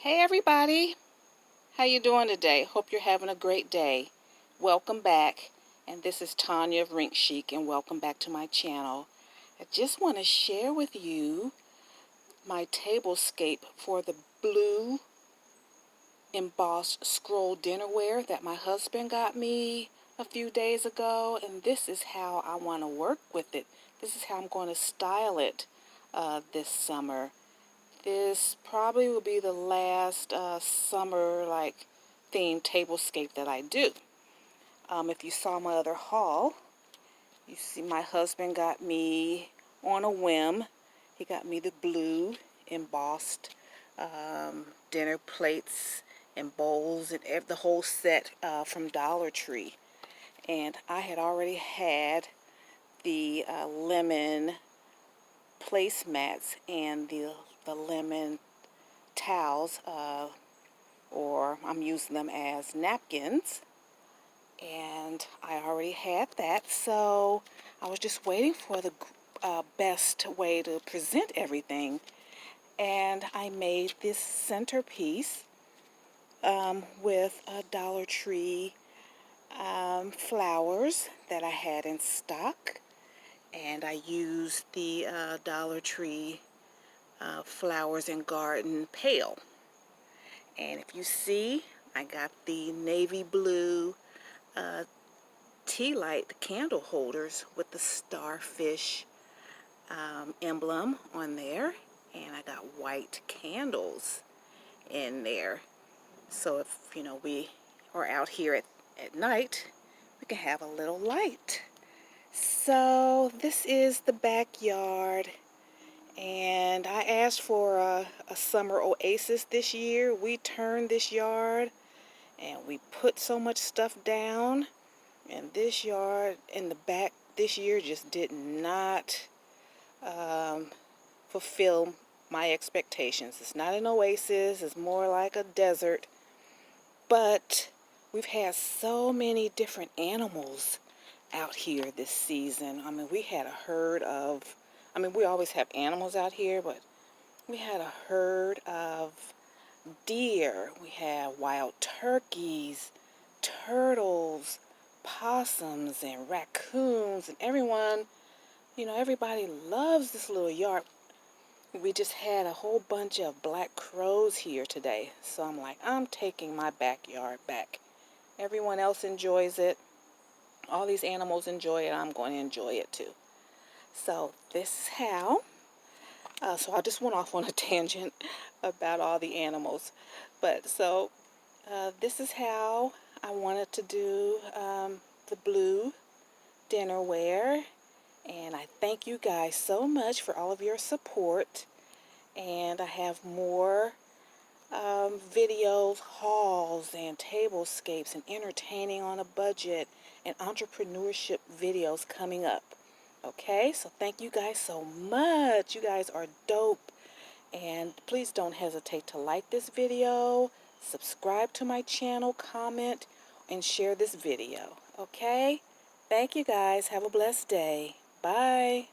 Hey everybody, how you doing today? Hope you're having a great day. Welcome back, and this is Tanya of Rink Chic, and welcome back to my channel. I just want to share with you my tablescape for the blue embossed scroll dinnerware that my husband got me a few days ago, and this is how I want to work with it. This is how I'm going to style it this summer. This probably will be the last summer themed tablescape that I do. If you saw my other haul, you see my husband got me on a whim. He got me the blue embossed dinner plates and bowls and the whole set from Dollar Tree. And I had already had the lemon placemats and the lemon towels, or I'm using them as napkins, and I already had that, so I was just waiting for the best way to present everything, and I made this centerpiece with a Dollar Tree flowers that I had in stock, and I used the Dollar Tree flowers and garden pail. And if you see, I got the navy blue tea light candle holders with the starfish emblem on there, and I got white candles in there, so if we are out here at night, we can have a little light. So this is the backyard, and I asked for a summer oasis this year. We turned this yard and we put so much stuff down, and this yard in the back this year just did not fulfill my expectations. It's not an oasis, it's more like a desert, but we've had so many different animals out here this season. I mean, we had a herd of, we always have animals out here, but we had a herd of deer, we had wild turkeys, turtles, possums, and raccoons, and everybody loves this little yard. We just had a whole bunch of black crows here today, so I'm like, I'm taking my backyard back. Everyone else enjoys it. All these animals enjoy it. I'm going to enjoy it too. So this is how. So I just went off on a tangent about all the animals. But so this is how I wanted to do the blue dinnerware. And I thank you guys so much for all of your support. And I have more videos, hauls, and tablescapes, and entertaining on a budget, and entrepreneurship videos coming up. Okay, so thank you guys so much. You guys are dope. And please don't hesitate to like this video, subscribe to my channel, comment, and share this video. Okay? Thank you guys. Have a blessed day. Bye.